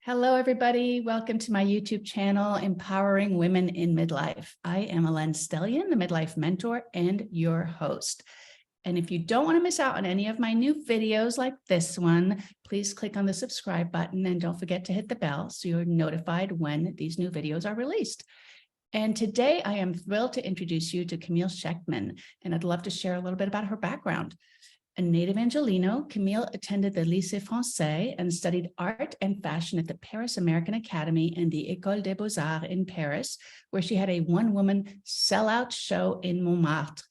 Hello, everybody. Welcome to my YouTube channel, Empowering Women in Midlife. I am Alen Stellian, the Midlife Mentor and your host. And if you don't want to miss out on any of my new videos like this one, please click on the subscribe button and don't forget to hit the bell so you're notified when these new videos are released. And today I am thrilled to introduce you to Camille Schectman, and I'd love to share a little bit about her background. A native Angelino, Camille attended the Lycée Français and studied art and fashion at the Paris American Academy and the École des Beaux-Arts in Paris, where she had a one-woman sellout show in Montmartre.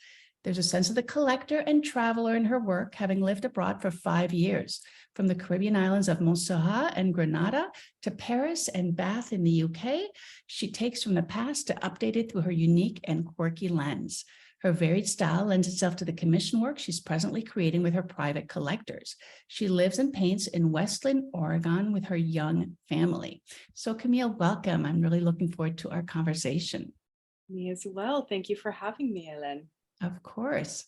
There's a sense of the collector and traveler in her work, having lived abroad for 5 years, from the Caribbean islands of Montserrat and Grenada to Paris and Bath in the UK. She takes from the past to update it through her unique and quirky lens. Her varied style lends itself to the commission work she's presently creating with her private collectors. She lives and paints in Westland, Oregon with her young family. So Camille, welcome. I'm really looking forward to our conversation. Me as well. Thank you for having me, Ellen. Of course.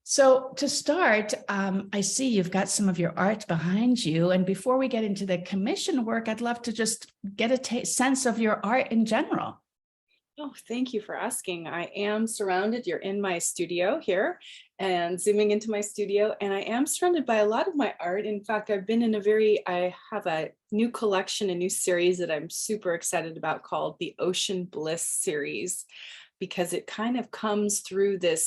So to start, I see you've got some of your art behind you. And before we get into the commission work, I'd love to just get a sense of your art in general. Oh, thank you for asking. I am surrounded. You're in my studio here and zooming into my studio, and I am surrounded by a lot of my art. In fact, I have a new collection, a new series that I'm super excited about called the Ocean Bliss series, because it kind of comes through the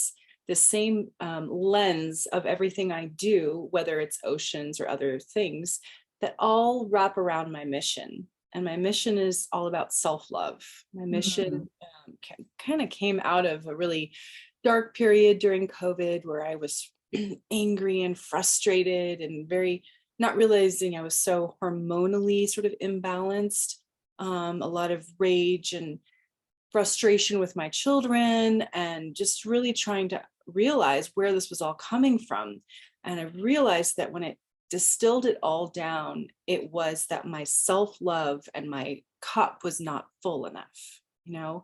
same lens of everything I do, whether it's oceans or other things that all wrap around my mission. And my mission is all about self-love. My mission kind of came out of a really dark period during COVID where I was angry and frustrated and not realizing I was so hormonally sort of imbalanced. A lot of rage and frustration with my children, and just really trying to realize where this was all coming from. And I realized that when it distilled it all down, it was that my self-love and my cup was not full enough. I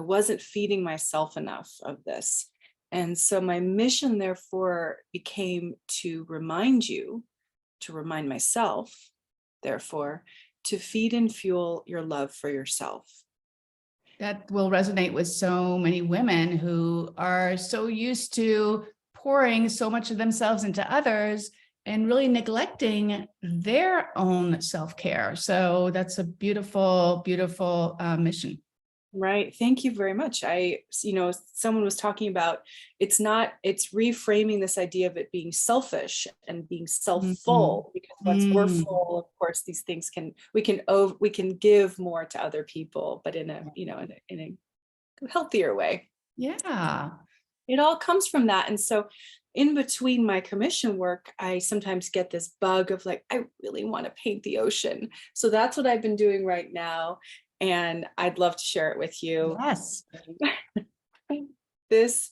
wasn't feeding myself enough of this. And so my mission therefore became to remind myself, therefore, to feed and fuel your love for yourself. That will resonate with so many women who are so used to pouring so much of themselves into others and really neglecting their own self-care. So that's a beautiful, beautiful mission. Right. Thank you very much. Someone was talking about it's reframing this idea of it being selfish and being self-full, because once we're full, of course, these things we can give more to other people, but in a healthier way. Yeah. It all comes from that. And so in between my commission work, I sometimes get this bug of like, I really want to paint the ocean. So that's what I've been doing right now. And I'd love to share it with you. Yes. This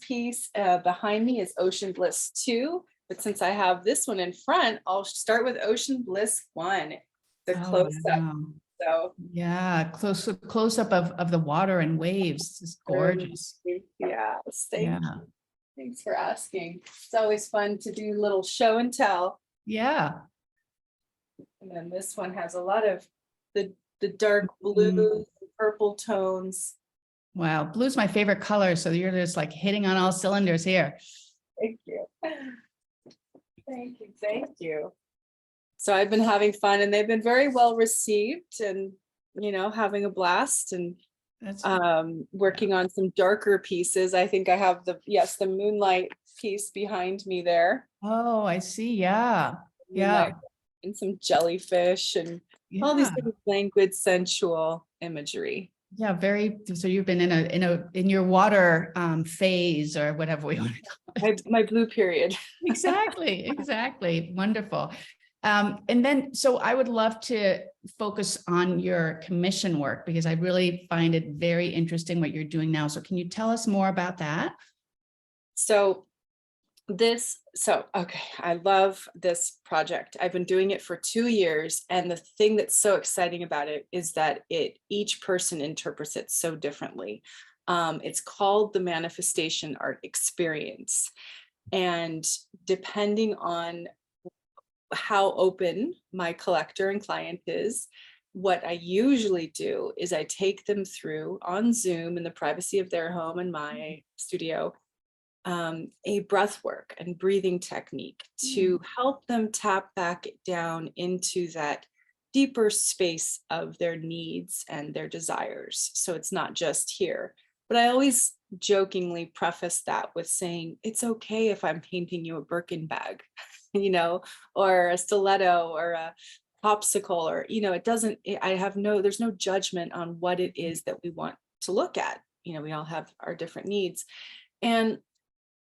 piece behind me is Ocean Bliss 2. But since I have this one in front, I'll start with Ocean Bliss 1, the close-up. Wow. So yeah, close up of the water and waves. It's gorgeous. Yeah, thanks for asking. It's always fun to do little show and tell. Yeah. And then this one has a lot of the dark blue, purple tones. Wow, blue's my favorite color. So you're just like hitting on all cylinders here. Thank you. Thank you. So I've been having fun, and they've been very well received, and having a blast, and working on some darker pieces. I think I have the moonlight piece behind me there. Oh, I see. Yeah. Yeah. And some jellyfish and all these sort of languid, sensual imagery. Yeah, so you've been in your water phase, or whatever we want to call it. My blue period. Exactly. Wonderful. And then, so I would love to focus on your commission work, because I really find it very interesting what you're doing now. So can you tell us more about that? I love this project. I've been doing it for 2 years. And the thing that's so exciting about it is that each person interprets it so differently. It's called the Manifestation Art Experience. And depending on how open my collector and client is, what I usually do is I take them through on Zoom in the privacy of their home in my studio, a breath work and breathing technique to help them tap back down into that deeper space of their needs and their desires. So it's not just here. But I always jokingly preface that with saying, it's okay if I'm painting you a Birkin bag, or a stiletto or a popsicle, or, it doesn't, there's no judgment on what it is that we want to look at. We all have our different needs. And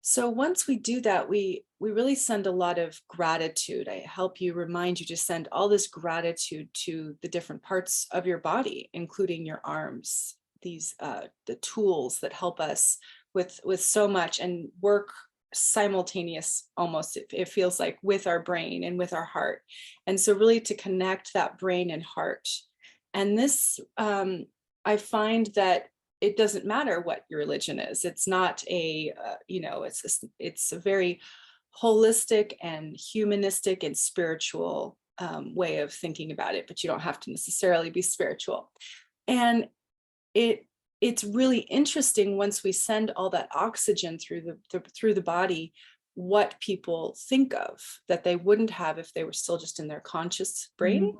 so once we do that, we really send a lot of gratitude. I help you, remind you to send all this gratitude to the different parts of your body, including your arms, these the tools that help us with so much and work simultaneous, almost it feels like, with our brain and with our heart. And so really to connect that brain and heart. And this I find that it doesn't matter what your religion is. It's not it's a very holistic and humanistic and spiritual way of thinking about it, but you don't have to necessarily be spiritual. And it's really interesting once we send all that oxygen through the body, what people think of that they wouldn't have if they were still just in their conscious brain.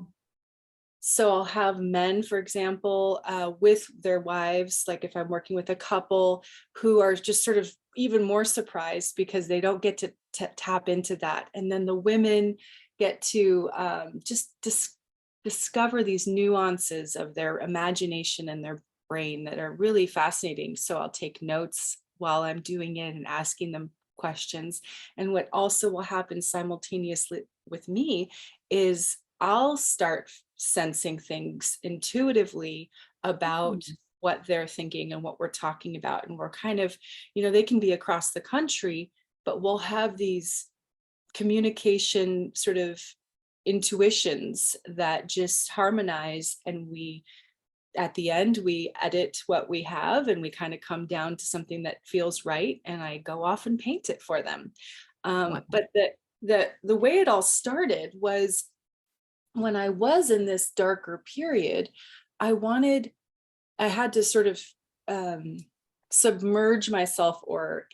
So I'll have men, for example, with their wives, like if I'm working with a couple who are just sort of even more surprised because they don't get to tap into that. And then the women get to just discover these nuances of their imagination and their brain that are really fascinating. So I'll take notes while I'm doing it and asking them questions. And what also will happen simultaneously with me is I'll start sensing things intuitively about what they're thinking and what we're talking about. And we're kind of, they can be across the country, but we'll have these communication sort of intuitions that just harmonize. And at the end, we edit what we have and we kind of come down to something that feels right. And I go off and paint it for them. But the way it all started was, when I was in this darker period, I had to sort of submerge myself or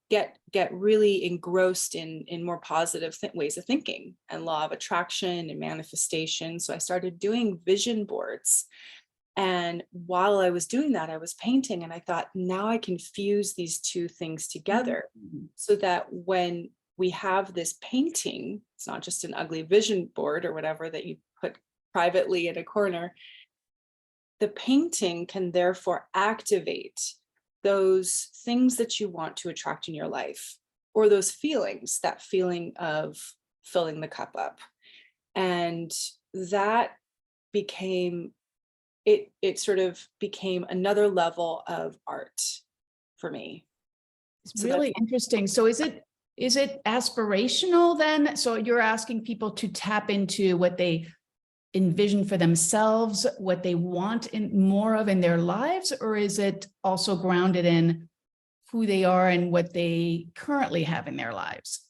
get really engrossed in more positive ways of thinking and law of attraction and manifestation. So I started doing vision boards. And while I was doing that, I was painting, and I thought, now I can fuse these two things together so that when we have this painting, it's not just an ugly vision board or whatever that you put privately in a corner. The painting can therefore activate those things that you want to attract in your life, or those feelings, that feeling of filling the cup up. And that it sort of became another level of art for me. It's really interesting. So is it aspirational then? So you're asking people to tap into what they envision for themselves, what they want more of in their lives, or is it also grounded in who they are and what they currently have in their lives?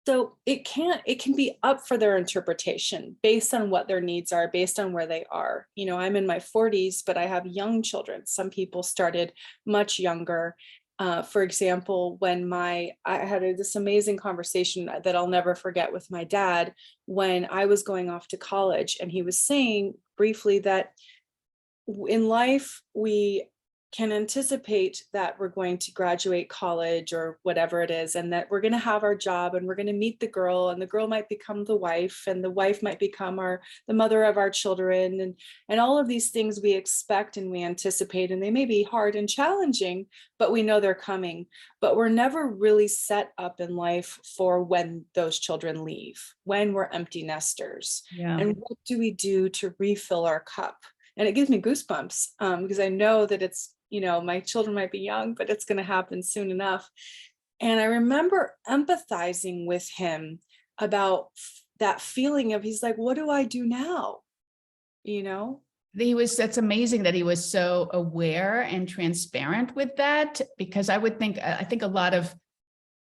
So it can be up for their interpretation based on what their needs are, based on where they are. I'm in my 40s, but I have young children. Some people started much younger. For example, when I had this amazing conversation that I'll never forget with my dad when I was going off to college, and he was saying briefly that in life, we can anticipate that we're going to graduate college or whatever it is, and that we're going to have our job, and we're going to meet the girl, and the girl might become the wife, and the wife might become the mother of our children, and all of these things we expect and we anticipate, and they may be hard and challenging, but we know they're coming. But we're never really set up in life for when those children leave, when we're empty nesters. Yeah. And what do we do to refill our cup? And it gives me goosebumps because I know that it's, my children might be young, but it's going to happen soon enough. And I remember empathizing with him about that feeling of, he's like, what do I do now? That's amazing that he was so aware and transparent with that, because I think a lot of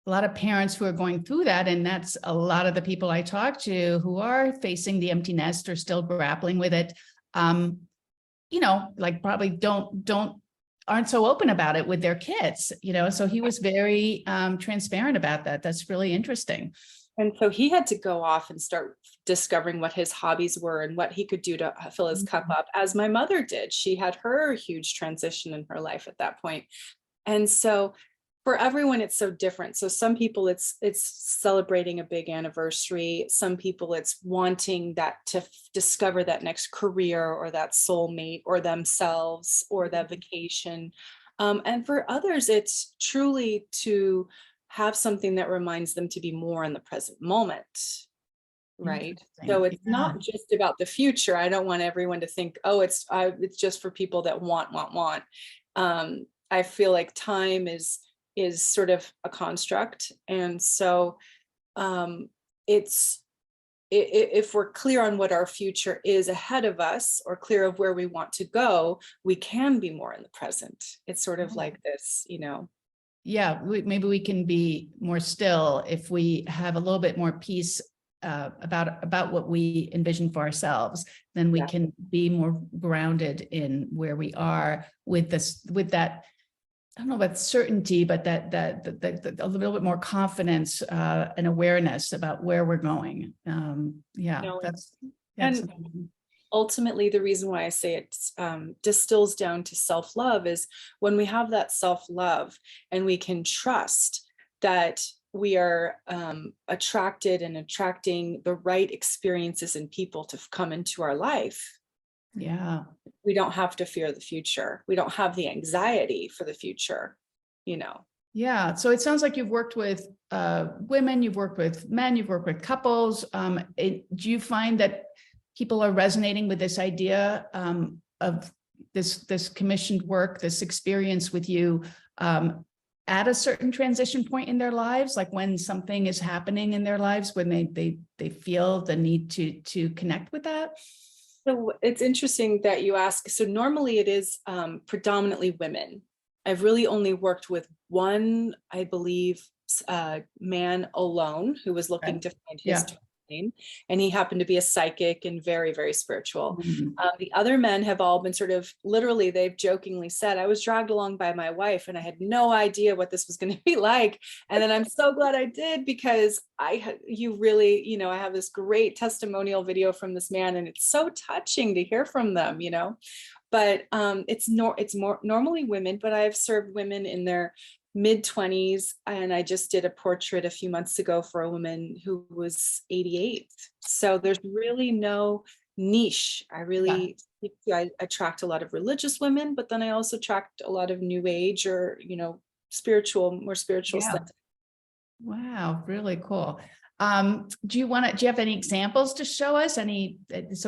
a lot of parents who are going through that. And that's a lot of the people I talk to who are facing the empty nest or still grappling with it. You know, like probably aren't so open about it with their kids, you know, so he was very transparent about that. That's really interesting. And so he had to go off and start discovering what his hobbies were and what he could do to fill his cup up, as my mother did. She had her huge transition in her life at that point. And so for everyone, it's so different. So some people it's celebrating a big anniversary. Some people it's wanting that to discover that next career or that soulmate or themselves or that vacation. And for others, it's truly to have something that reminds them to be more in the present moment. Right. So it's not just about the future. I don't want everyone to think, oh, it's just for people that want. I feel like time is sort of a construct. And so if we're clear on what our future is ahead of us or clear of where we want to go, we can be more in the present. It's sort of like this, you know. Yeah, maybe we can be more still if we have a little bit more peace about what we envision for ourselves. Then we can be more grounded in where we are with that. I don't know about certainty, but that a little bit more confidence and awareness about where we're going. That's and ultimately, the reason why I say it distills down to self-love is when we have that self-love and we can trust that we are attracted and attracting the right experiences and people to come into our life. Yeah. We don't have to fear the future. We don't have the anxiety for the future, you know. Yeah. So it sounds like you've worked with women, you've worked with men, you've worked with couples. Do you find that people are resonating with this idea of this commissioned work, this experience with you at a certain transition point in their lives, like when something is happening in their lives, when they feel the need to connect with that? So it's interesting that you ask. So normally it is predominantly women. I've really only worked with one, I believe, man alone who was looking to find his twin, and he happened to be a psychic and very, very spiritual. The other men have all been sort of literally, they've jokingly said, I was dragged along by my wife and I had no idea what this was going to be like. And then I'm so glad I did, because you really, you know, I have this great testimonial video from this man and it's so touching to hear from them, you know. But it's more normally women, but I've served women in their mid-20s, and I just did a portrait a few months ago for a woman who was 88. So there's really no niche. I attract a lot of religious women, but then I also attract a lot of new age or, you know, more spiritual stuff. Wow, really cool. Do you have any examples to show us so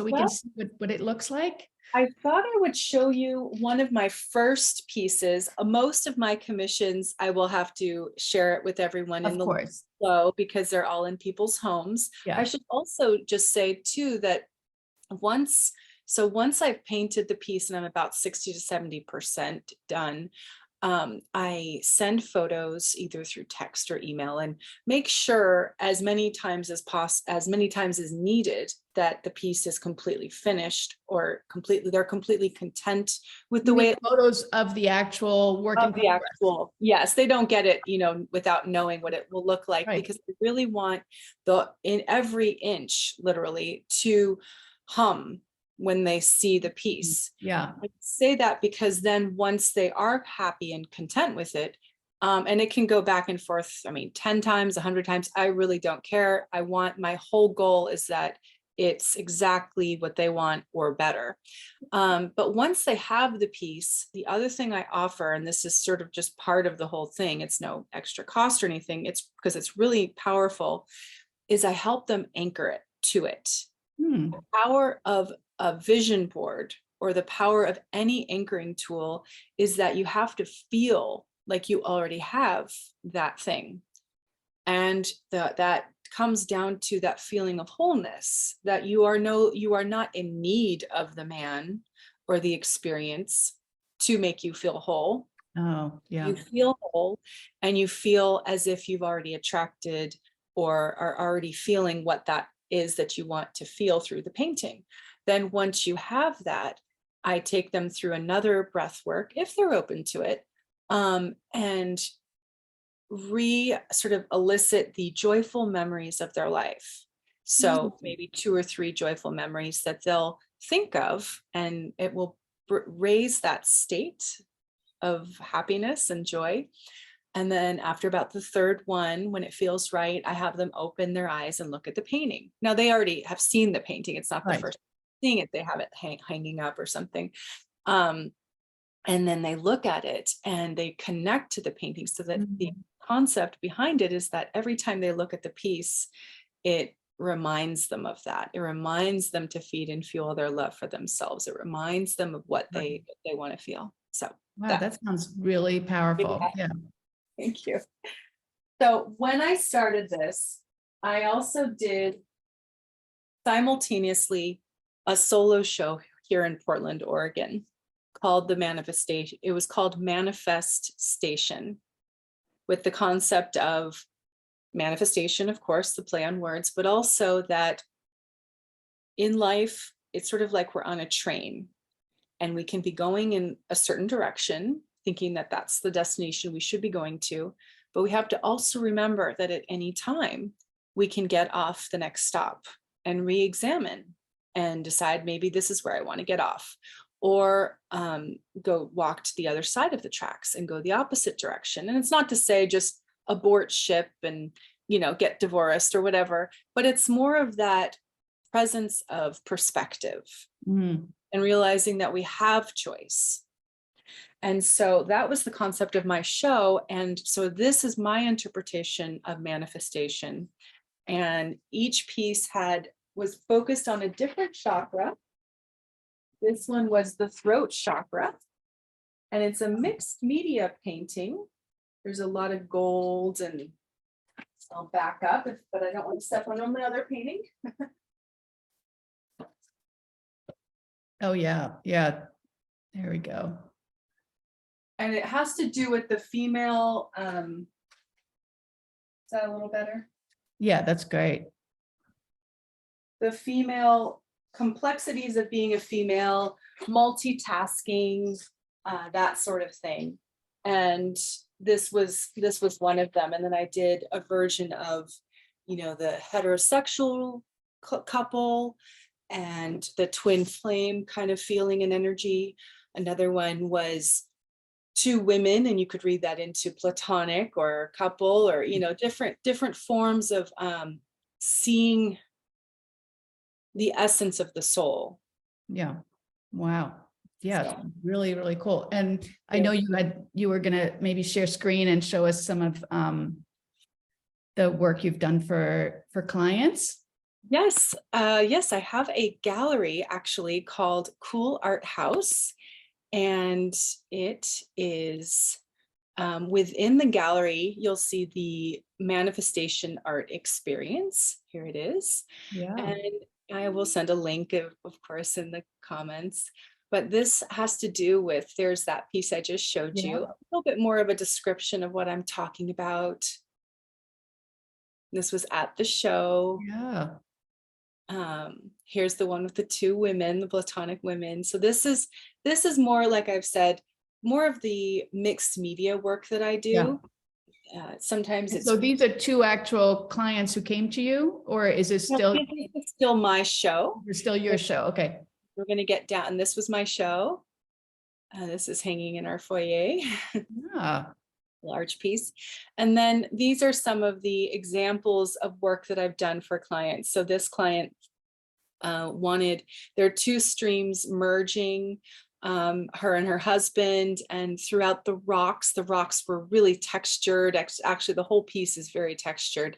we can see what it looks like? I thought I would show you one of my first pieces. Most of my commissions, I will have to share it with everyone in the flow because they're all in people's homes. I should also just say too that once I've painted the piece and I'm about 60 to 70% done, I send photos either through text or email and make sure as many times as needed that the piece is completely finished or they're completely content with the way photos of the actual work in progress. Yes, they don't get it, you know, without knowing what it will look like, because I really want in every inch literally to hum when they see the piece. I say that because then once they are happy and content with it, and it can go back and forth, I mean, 10 times, 100 times, I really don't care. My whole goal is that it's exactly what they want or better. But once they have the piece, the other thing I offer, and this is sort of just part of the whole thing, it's no extra cost or anything, it's because it's really powerful, is I help them anchor it to it. The power of a vision board or the power of any anchoring tool is that you have to feel like you already have that thing. And that comes down to that feeling of wholeness, that you are not in need of the man or the experience to make you feel whole. Oh, yeah. You feel whole, and you feel as if you've already attracted or are already feeling what that is that you want to feel through the painting. Then once you have that, I take them through another breath work if they're open to it, and sort of elicit the joyful memories of their life. So maybe 2 or 3 joyful memories that they'll think of, and it will raise that state of happiness and joy. And then after about the third one, when it feels right, I have them open their eyes and look at the painting. Now they already have seen the painting. It's not the Right. first seeing it. They have it hanging up or something. And then they look at it and they connect to the painting, so that the concept behind it is that every time they look at the piece, it reminds them of that. It reminds them to feed and fuel their love for themselves. It reminds them of what they want to feel. So Wow, that sounds really powerful. Yeah. thank you. So when I started this, I also did simultaneously a solo show here in Portland, Oregon, called the Manifestation. It was called Manifest Station, with the concept of manifestation, of course, the play on words, but also that in life, it's sort of like we're on a train and we can be going in a certain direction, thinking that that's the destination we should be going to. But we have to also remember that at any time, we can get off the next stop and re-examine and decide maybe this is where I want to get off, or go walk to the other side of the tracks and go the opposite direction. And it's not to say just abort ship and, get divorced or whatever, but it's more of that presence of perspective and realizing that we have choice. And so that was the concept of my show. And so this is my interpretation of manifestation. And each piece was focused on a different chakra. This one was the throat chakra. And it's a mixed media painting. There's a lot of gold, and I'll back up, but I don't want to step on another painting. Oh, yeah. Yeah. There we go. And it has to do with the female. Is that a little better? Yeah, that's great. The female complexities of being a female, multitasking, that sort of thing. And this was one of them. And then I did a version of, the heterosexual couple and the twin flame kind of feeling and energy. Another one was 2 women, and you could read that into platonic or couple, or different forms of seeing the essence of the soul. Yeah. Wow. Yeah, So. really, really cool. And I know you were gonna maybe share screen and show us some of the work you've done for clients. Yes, yes, I have a gallery actually called Cool Art House, and it is within the gallery, you'll see the manifestation art experience. Here it is. Yeah. And I will send a link, of course, in the comments. But this has to do with, there's that piece I just showed you, a little bit more of a description of what I'm talking about. This was at the show. Yeah. Here's the one with the 2 women, the platonic women. So this is more, like I've said, more of the mixed media work that I do. Yeah. Sometimes it's. So these are 2 actual clients who came to you, or is it still? It's still my show. It's still your show. Okay. We're going to get down. This was my show. This is hanging in our foyer. Yeah. Large piece. And then these are some of the examples of work that I've done for clients. So this client wanted their 2 streams merging, her and her husband, and throughout the rocks were really textured. Actually, the whole piece is very textured.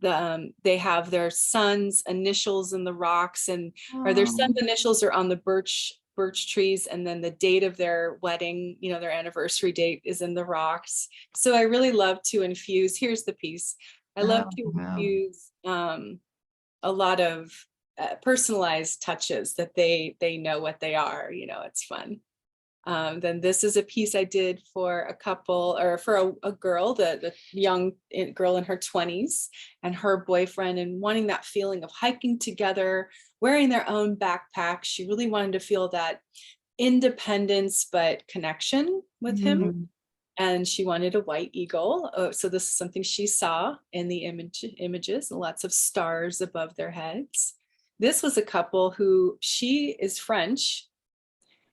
They have their son's initials in the rocks, or their son's initials are on the birch trees, and then the date of their wedding, their anniversary date, is in the rocks. So I really love to infuse, here's the piece. I love to infuse a lot of personalized touches that they know what they are. It's fun. Then this is a piece I did for a couple, or for a girl, the young girl in her 20s and her boyfriend, and wanting that feeling of hiking together, wearing their own backpack. She really wanted to feel that independence, but connection with him. Mm. And she wanted a white eagle. So this is something she saw in the images, lots of stars above their heads. This was a couple who, she is French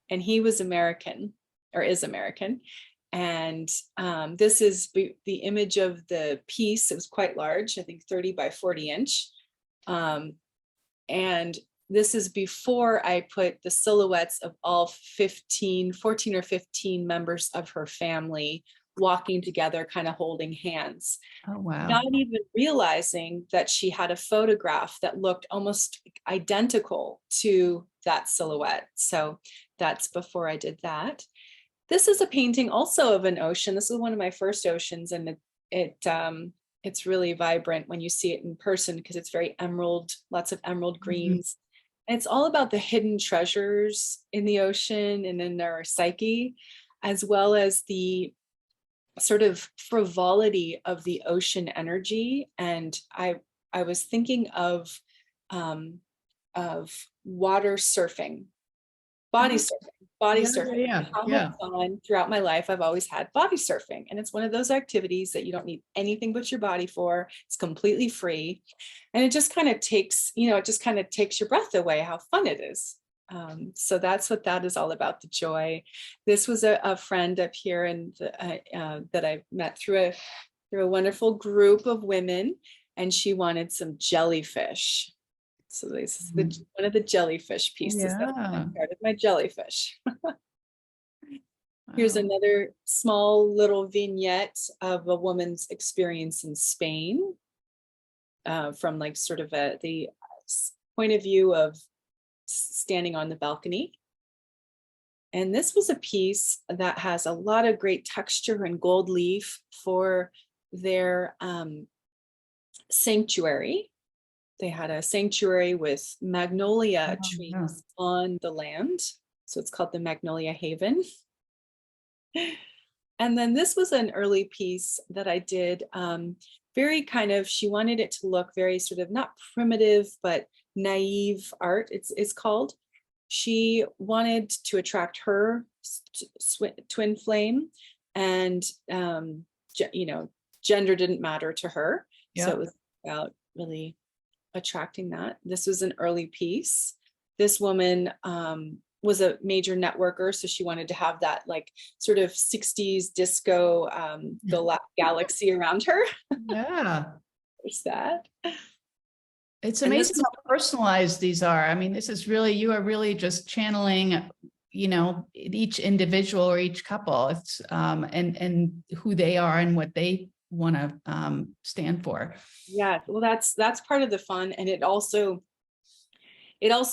and he was American, or is American. And this is the image of the piece. It was quite large, I think 30 by 40 inch. And this is before I put the silhouettes of all 14 or 15 members of her family walking together, kind of holding hands. Oh, wow. Not even realizing that she had a photograph that looked almost identical to that silhouette. So that's before I did that. This is a painting also of an ocean. This is one of my first oceans, and it's really vibrant when you see it in person because it's very emerald, lots of emerald greens. And it's all about the hidden treasures in the ocean and in our psyche, as well as the sort of frivolity of the ocean energy. And I was thinking of water surfing, body surfing. How much fun throughout my life I've always had body surfing, and it's one of those activities that you don't need anything but your body for. It's completely free, and it just kind of takes, it just kind of takes your breath away how fun it is. So that's what that is all about, the joy. This was a friend up here, and that I met through a wonderful group of women, and she wanted some jellyfish. So this is one of the jellyfish pieces. That's part of my jellyfish. Here's another small little vignette of a woman's experience in Spain, from like sort of the point of view of standing on the balcony. And this was a piece that has a lot of great texture and gold leaf for their sanctuary. They had a sanctuary with magnolia trees on the land. So it's called the Magnolia Haven. And then this was an early piece that I did, very kind of, she wanted it to look very sort of not primitive, but naive art, it's called. She wanted to attract her twin flame, and gender didn't matter to her. So it was about really attracting that. This was an early piece. This woman was a major networker, so she wanted to have that like sort of 60s disco galaxy around her. There's that. It's amazing how personalized these are. I mean, this is really, you are really just channeling, each individual or each couple. It's and who they are and what they want to stand for. Yeah, well, that's part of the fun, and it also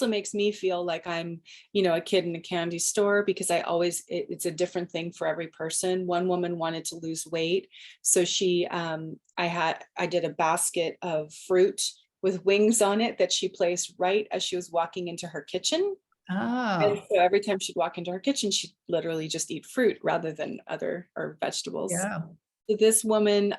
makes me feel like I'm, a kid in a candy store, because it's a different thing for every person. One woman wanted to lose weight, so I did a basket of fruit with wings on it that she placed right as she was walking into her kitchen. And so every time she'd walk into her kitchen, she'd literally just eat fruit rather than vegetables. So this woman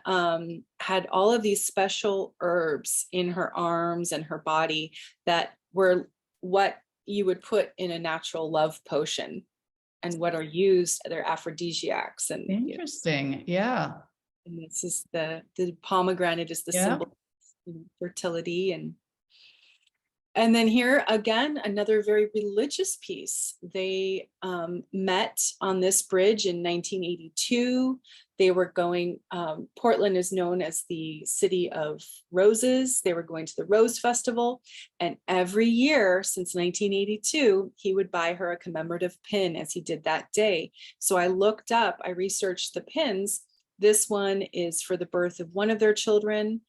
had all of these special herbs in her arms and her body that were what you would put in a natural love potion, and what are used, they're aphrodisiacs. And interesting. And this is the pomegranate is the symbol of fertility. And then here again, another very religious piece. They met on this bridge in 1982. They were going, Portland is known as the city of roses. They were going to the Rose Festival. And every year since 1982, he would buy her a commemorative pin, as he did that day. So I researched the pins. This one is for the birth of one of their children.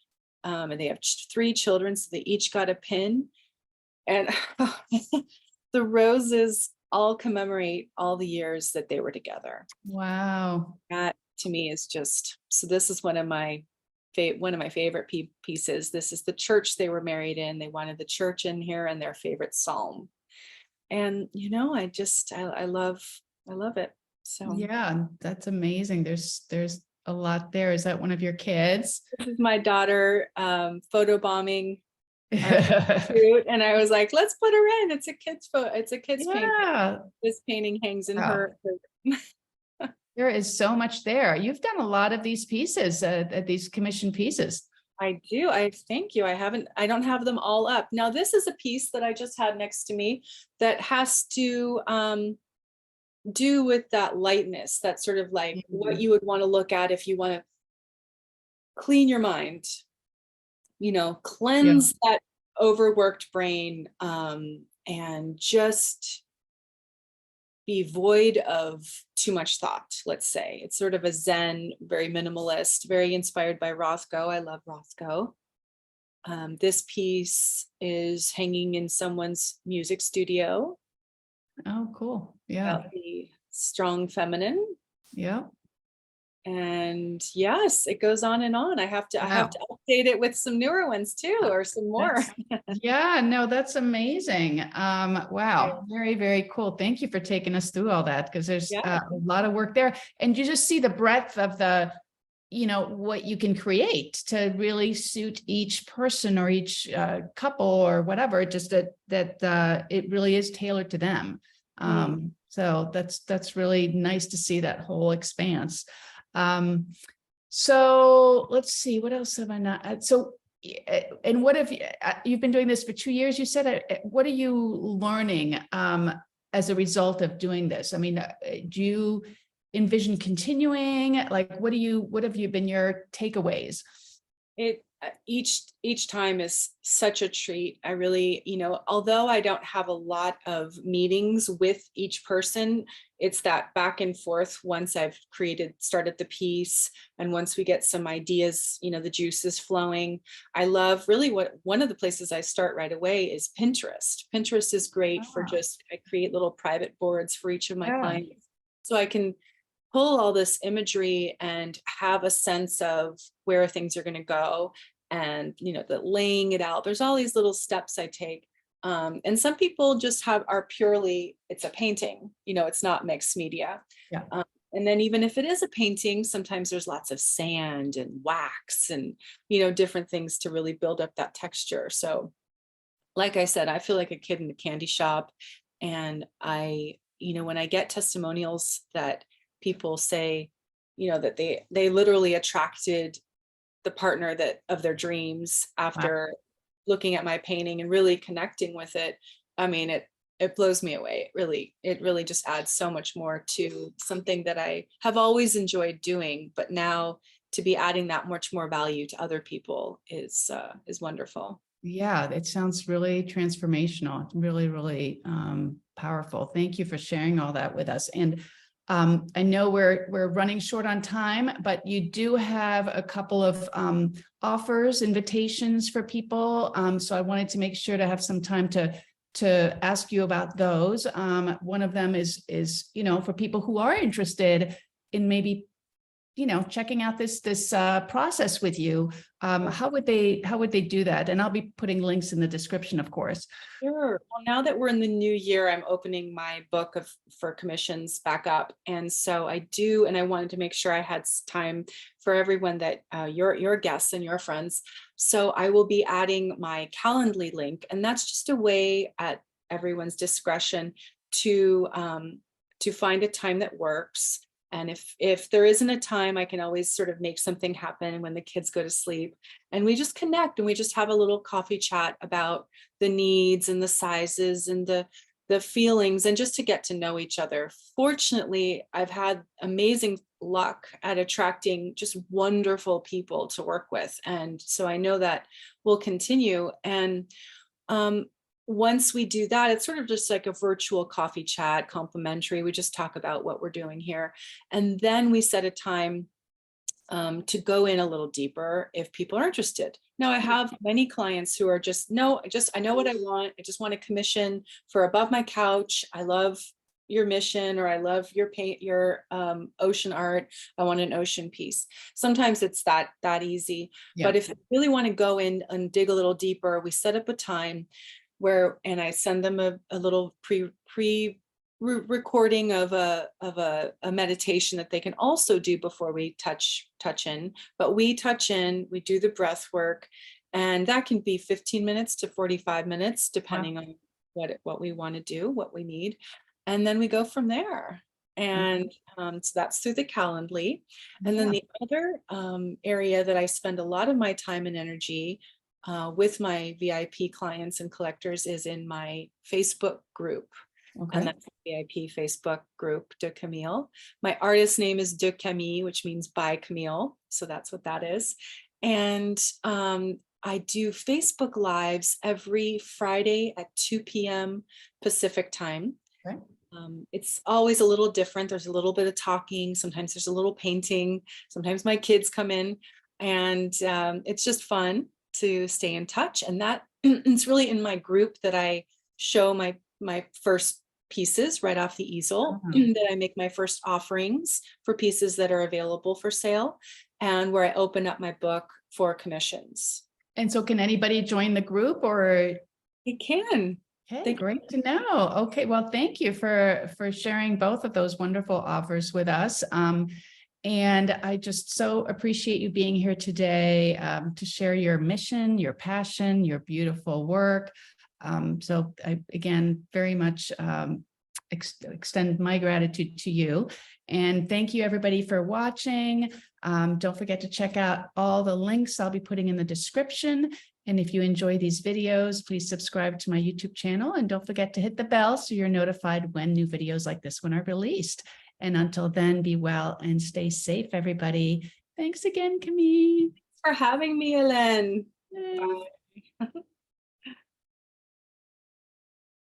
And they have 3 children, so they each got a pin. And the roses all commemorate all the years that they were together. Wow. That to me is just, so this is one of my favorite pieces. This is the church they were married in. They wanted the church in here and their favorite psalm. And, I love I love it. So Yeah, that's amazing. There's a lot there. Is that one of your kids? this is my daughter photo bombing our shoot, and I was like, let's put her in. It's a kid's photo. It's a kid's painting. Yeah. This painting hangs in Wow. her. There is so much there. You've done a lot of these pieces, these commissioned pieces. I do. I thank you. I don't have them all up. Now, this is a piece that I just had next to me that has to do with that lightness, that sort of like what you would want to look at if you want to clean your mind, Yeah. cleanse that overworked brain, and just be void of too much thought, let's say. It's sort of a Zen, very minimalist, very inspired by Rothko. I love Rothko. This piece is hanging in someone's music studio Oh, cool. Yeah. about the strong feminine. Yeah. And yes, it goes on and on. I have to Wow. update it with some newer ones too, or some more. Yeah, no, that's amazing. Wow, very, very cool. Thank you for taking us through all that, because there's Yeah. a lot of work there. And you just see the breadth of the, what you can create to really suit each person or each couple or whatever, just that it really is tailored to them. So that's really nice to see that whole expanse. So let's see, what else have I not? So, and what have you've been doing this for 2 years, you said, what are you learning as a result of doing this? I mean, do you envision continuing? Like, what have you been your takeaways? It each time is such a treat. I really, although I don't have a lot of meetings with each person, it's that back and forth once I've started the piece, and once we get some ideas, the juice is flowing. I love really one of the places I start right away is Pinterest. Pinterest is great for I create little private boards for each of my clients, so I can pull all this imagery and have a sense of where things are going to go, and the laying it out. There's all these little steps I take, and some people just are purely, it's a painting, it's not mixed media. Yeah. And then even if it is a painting, sometimes there's lots of sand and wax and different things to really build up that texture. So like I said, I feel like a kid in a candy shop. And when I get testimonials that people say, that they literally attracted the partner of their dreams after looking at my painting and really connecting with it. I mean, it blows me away. It really just adds so much more to something that I have always enjoyed doing, but now to be adding that much more value to other people is wonderful. Yeah, it sounds really transformational, really, really powerful. Thank you for sharing all that with us. And I know we're running short on time, but you do have a couple of offers, invitations for people. So I wanted to make sure to have some time to ask you about those. One of them is for people who are interested in maybe checking out this process with you. How would they do that? And I'll be putting links in the description, of course. Sure. Well, now that we're in the new year, I'm opening my book for commissions back up. And so I do, and I wanted to make sure I had time for everyone that your guests and your friends. So I will be adding my Calendly link, and that's just a way at everyone's discretion to find a time that works. And if there isn't a time, I can always sort of make something happen when the kids go to sleep, and we just connect and we just have a little coffee chat about the needs and the sizes and the feelings, and just to get to know each other. Fortunately, I've had amazing luck at attracting just wonderful people to work with. And so I know that will continue. And once we do that, it's sort of just like a virtual coffee chat, complimentary. We just talk about what we're doing here. And then we set a time to go in a little deeper if people are interested. Now, I have many clients who are I know what I want. I just want a commission for above my couch. I love your mission, or I love your ocean art. I want an ocean piece. Sometimes it's that easy. Yeah. But if you really want to go in and dig a little deeper, we set up a time and I send them a little pre recording of a meditation that they can also do before we touch in. But we touch in, we do the breath work, and that can be 15 minutes to 45 minutes, depending on what we want to do, what we need. And then we go from there. And so that's through the Calendly. And then the other area that I spend a lot of my time and energy with my VIP clients and collectors is in my Facebook group. And that's the VIP Facebook group, de Camille. My artist name is de Camille, which means by Camille. So that's what that is. And I do Facebook Lives every Friday at 2 p.m. Pacific time. It's always a little different. There's a little bit of talking. Sometimes there's a little painting. Sometimes my kids come in, and it's just fun to stay in touch. And that it's really in my group that I show my first pieces right off the easel, that I make my first offerings for pieces that are available for sale, and where I open up my book for commissions. And so can anybody join the group, or? It can. Okay, great to know. Okay, well, thank you for sharing both of those wonderful offers with us. And I just so appreciate you being here today to share your mission, your passion, your beautiful work. So I, again, very much extend my gratitude to you. And thank you everybody for watching. Don't forget to check out all the links I'll be putting in the description. And if you enjoy these videos, please subscribe to my YouTube channel, and don't forget to hit the bell so you're notified when new videos like this one are released. And until then, be well and stay safe, everybody. Thanks again, Camille. Thanks for having me, Ellen. Bye.